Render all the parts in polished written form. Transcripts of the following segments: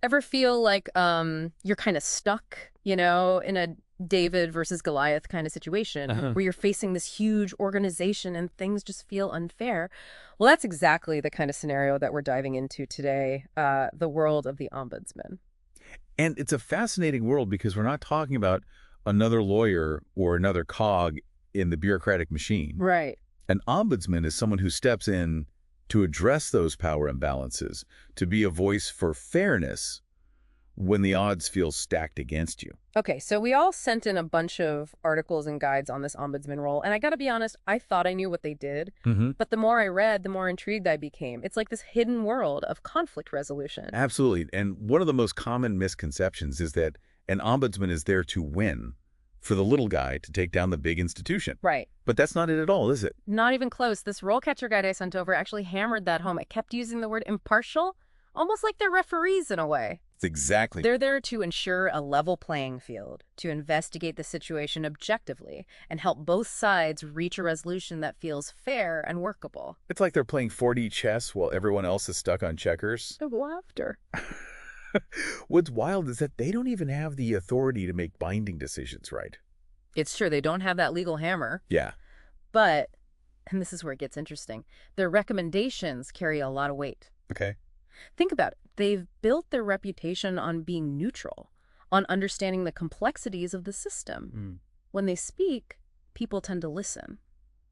Ever feel like you're kind of stuck, in a David versus Goliath kind of situation Uh-huh. where you're facing this huge organization and things just feel unfair? Well, that's exactly the kind of scenario that we're diving into today, the world of the ombudsman. And it's a fascinating world because we're not talking about another lawyer or another cog in the bureaucratic machine. Right. An ombudsman is someone who steps in to address those power imbalances, to be a voice for fairness when the odds feel stacked against you. Okay, so we all sent in a bunch of articles and guides on this ombudsman role, and I gotta be honest, I thought I knew what they did, hmm but the more I read, the more intrigued I became. It's like this hidden world of conflict resolution. Absolutely. And one of the most common misconceptions is that an ombudsman is there to win, for the little guy to take down the big institution. Right. But that's not it at all, is it? Not even close. This RoleCatcher guide I sent over actually hammered that home. It kept using the word impartial, almost like they're referees in a way. It's exactly. They're there to ensure a level playing field, to investigate the situation objectively, and help both sides reach a resolution that feels fair and workable. It's like they're playing 4D chess while everyone else is stuck on checkers. Of laughter. What's wild is that they don't even have the authority to make binding decisions, right? It's true, they don't have that legal hammer, Yeah. but, and this is where it gets interesting, their recommendations carry a lot of weight. Okay. Think about it. They've built their reputation on being neutral, on understanding the complexities of the system. Mm. When they speak, people tend to listen.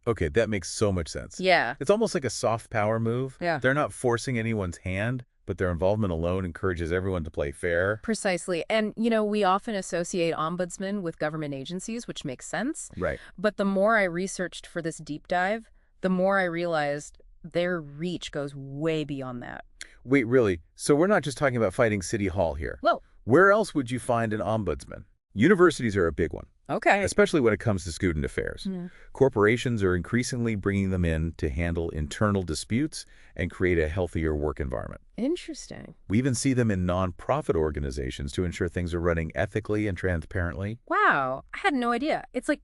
Okay, that makes so much sense. Yeah. It's almost like a soft power move. Yeah. They're not forcing anyone's hand, but their involvement alone encourages everyone to play fair. Precisely. And, we often associate ombudsmen with government agencies, which makes sense. Right. But the more I researched for this deep dive, the more I realized their reach goes way beyond that. Wait, really? So we're not just talking about fighting City Hall here. Whoa. Where else would you find an ombudsman? Universities are a big one, Okay. especially when it comes to student affairs. Yeah. Corporations are increasingly bringing them in to handle internal disputes and create a healthier work environment. Interesting. We even see them in nonprofit organizations to ensure things are running ethically and transparently. Wow. I had no idea. It's like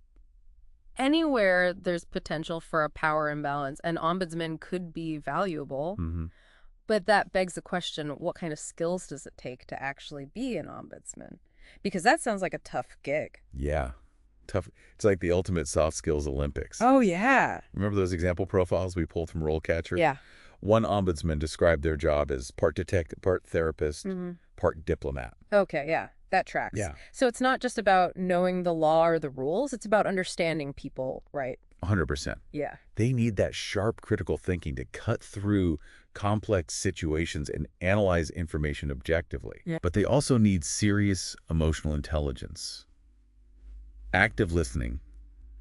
anywhere there's potential for a power imbalance, an ombudsman could be valuable. hmm But that begs the question, what kind of skills does it take to actually be an ombudsman? Because that sounds like a tough gig. Yeah. Tough. It's like the ultimate soft skills Olympics. Oh, yeah. Remember those example profiles we pulled from RoleCatcher? Yeah. One ombudsman described their job as part detective, part therapist, part diplomat. Okay, yeah. That tracks. Yeah. So it's not just about knowing the law or the rules, it's about understanding people, right? 100%. Yeah. They need that sharp critical thinking to cut through complex situations and analyze information objectively. Yeah. But they also need serious emotional intelligence, active listening,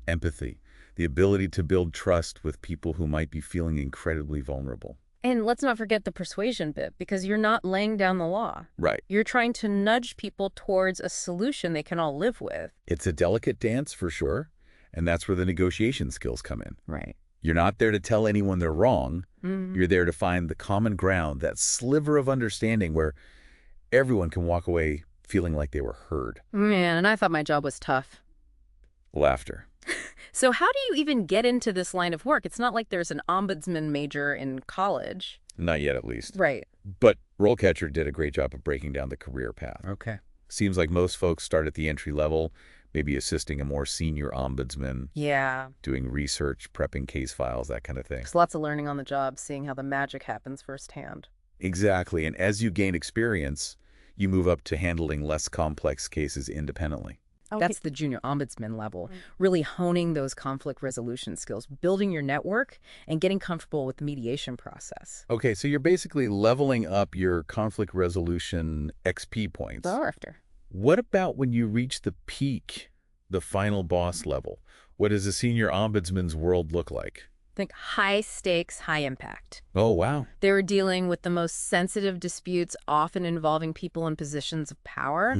empathy, the ability to build trust with people who might be feeling incredibly vulnerable. And let's not forget the persuasion bit, because you're not laying down the law. Right. You're trying to nudge people towards a solution they can all live with. It's a delicate dance for sure, and that's where the negotiation skills come in. Right. You're not there to tell anyone they're wrong. Mm. You're there to find the common ground, that sliver of understanding where everyone can walk away feeling like they were heard. Man, and I thought my job was tough. Laughter. So how do you even get into this line of work? It's not like there's an ombudsman major in college. Not yet, at least. Right. But RoleCatcher did a great job of breaking down the career path. Okay. Seems like most folks start at the entry level, maybe assisting a more senior ombudsman, Yeah. doing research, prepping case files, that kind of thing. There's lots of learning on the job, seeing how the magic happens firsthand. Exactly. And as you gain experience, you move up to handling less complex cases independently. That's the junior ombudsman level, really honing those conflict resolution skills, building your network, and getting comfortable with the mediation process. Okay, so you're basically leveling up your conflict resolution XP points. After. What about when you reach the peak, the final boss level? What does a senior ombudsman's world look like? Think high stakes, high impact. Oh, wow. They were dealing with the most sensitive disputes, often involving people in positions of power,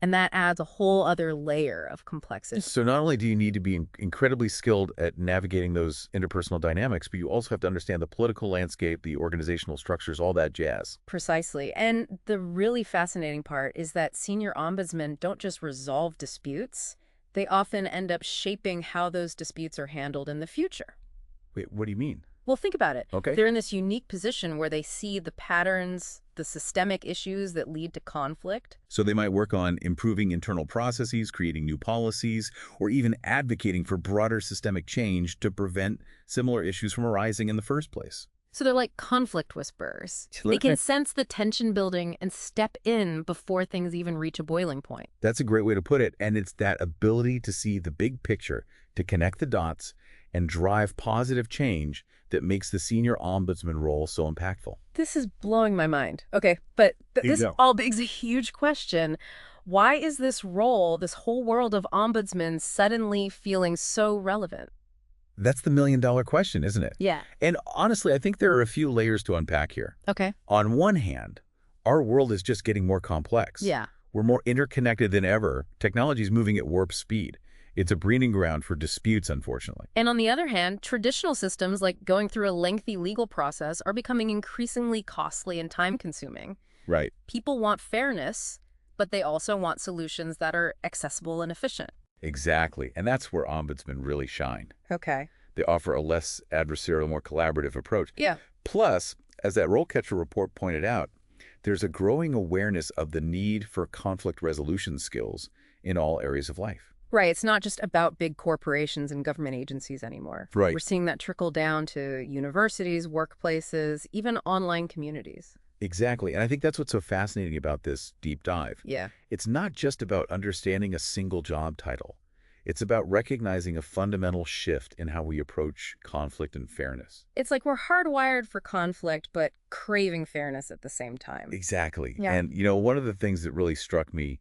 and that adds a whole other layer of complexity. So not only do you need to be incredibly skilled at navigating those interpersonal dynamics, but you also have to understand the political landscape, the organizational structures, all that jazz. Precisely. And the really fascinating part is that senior ombudsmen don't just resolve disputes, they often end up shaping how those disputes are handled in the future. Wait, what do you mean? Well, think about it. Okay. They're in this unique position where they see the patterns, the systemic issues that lead to conflict. So they might work on improving internal processes, creating new policies, or even advocating for broader systemic change to prevent similar issues from arising in the first place. So they're like conflict whisperers. They can sense the tension building and step in before things even reach a boiling point. That's a great way to put it, and it's that ability to see the big picture, to connect the dots, and drive positive change that makes the senior ombudsman role so impactful. This is blowing my mind. Okay, but this go. all begs a huge question. Why is this role, this whole world of ombudsmen, suddenly feeling so relevant? That's the million-dollar question, isn't it? Yeah. And honestly, I think there are a few layers to unpack here. Okay. On one hand, our world is just getting more complex. Yeah. We're more interconnected than ever. Technology is moving at warp speed. It's a breeding ground for disputes, unfortunately. And on the other hand, traditional systems like going through a lengthy legal process are becoming increasingly costly and time-consuming. Right. People want fairness, but they also want solutions that are accessible and efficient. Exactly. And that's where ombudsmen really shine. Okay. They offer a less adversarial, more collaborative approach. Yeah. Plus, as that RoleCatcher report pointed out, there's a growing awareness of the need for conflict resolution skills in all areas of life. Right. It's not just about big corporations and government agencies anymore. Right. We're seeing that trickle down to universities, workplaces, even online communities. Exactly. And I think that's what's so fascinating about this deep dive. Yeah. It's not just about understanding a single job title. It's about recognizing a fundamental shift in how we approach conflict and fairness. It's like we're hardwired for conflict, but craving fairness at the same time. Exactly. Yeah. And, one of the things that really struck me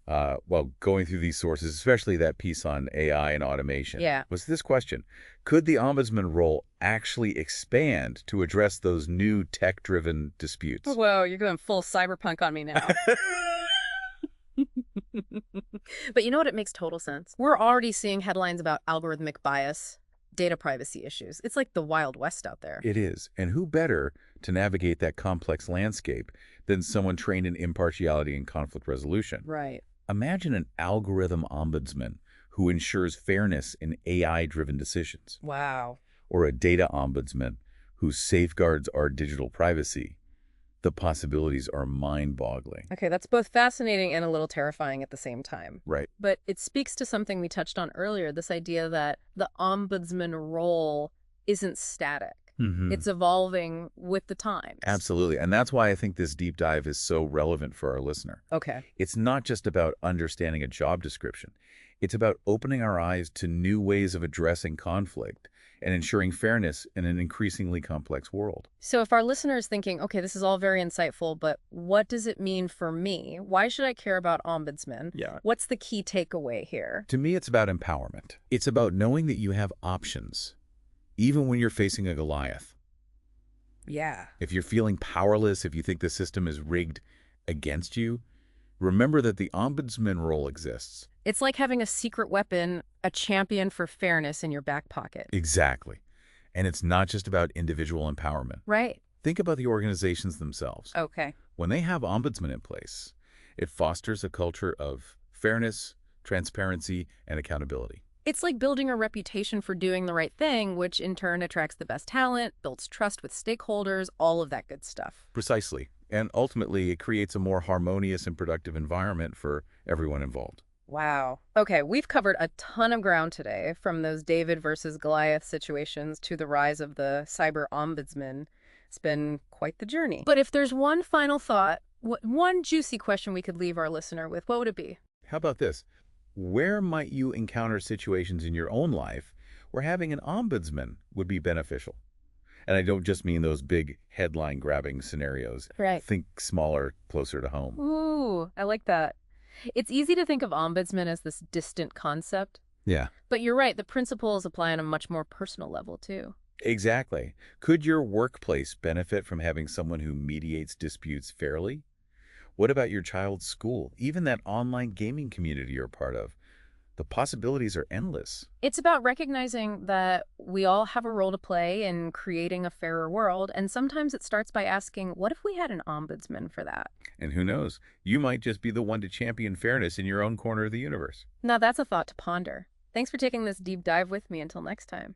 while going through these sources, especially that piece on AI and automation, was this question. Could the ombudsman role actually expand to address those new tech-driven disputes? Whoa, you're going full cyberpunk on me now. But you know what? It makes total sense. We're already seeing headlines about algorithmic bias, data privacy issues. It's like the Wild West out there. It is. And who better to navigate that complex landscape than someone trained in impartiality and conflict resolution? Right. Imagine an algorithm ombudsman who ensures fairness in AI-driven decisions, Wow. or a data ombudsman who safeguards our digital privacy. The possibilities are mind-boggling. Okay, that's both fascinating and a little terrifying at the same time. Right. But it speaks to something we touched on earlier, this idea that the ombudsman role isn't static. It's evolving with the times. Absolutely. And that's why I think this deep dive is so relevant for our listener. Okay. It's not just about understanding a job description. It's about opening our eyes to new ways of addressing conflict and ensuring fairness in an increasingly complex world. So if our listener is thinking, okay, this is all very insightful, but what does it mean for me? Why should I care about ombudsman? Yeah. What's the key takeaway here? To me, it's about empowerment. It's about knowing that you have options, even when you're facing a Goliath. Yeah. If you're feeling powerless, if you think the system is rigged against you, remember that the ombudsman role exists. It's like having a secret weapon, a champion for fairness in your back pocket. Exactly. And it's not just about individual empowerment. Right. Think about the organizations themselves. Okay. When they have ombudsmen in place, it fosters a culture of fairness, transparency, and accountability. It's like building a reputation for doing the right thing, which in turn attracts the best talent, builds trust with stakeholders, all of that good stuff. Precisely. And ultimately, it creates a more harmonious and productive environment for everyone involved. Wow. Okay, we've covered a ton of ground today, from those David versus Goliath situations to the rise of the cyber ombudsman. It's been quite the journey. But if there's one final thought, one juicy question we could leave our listener with, what would it be? How about this? Where might you encounter situations in your own life where having an ombudsman would be beneficial? And I don't just mean those big headline-grabbing scenarios. Right. Think smaller, closer to home. Ooh, I like that. It's easy to think of ombudsman as this distant concept. Yeah. But you're right, the principles apply on a much more personal level, too. Exactly. Could your workplace benefit from having someone who mediates disputes fairly? What about your child's school? Even that online gaming community you're part of? The possibilities are endless. It's about recognizing that we all have a role to play in creating a fairer world, and sometimes it starts by asking, what if we had an ombudsman for that? And who knows, you might just be the one to champion fairness in your own corner of the universe. Now that's a thought to ponder. Thanks for taking this deep dive with me. Until next time.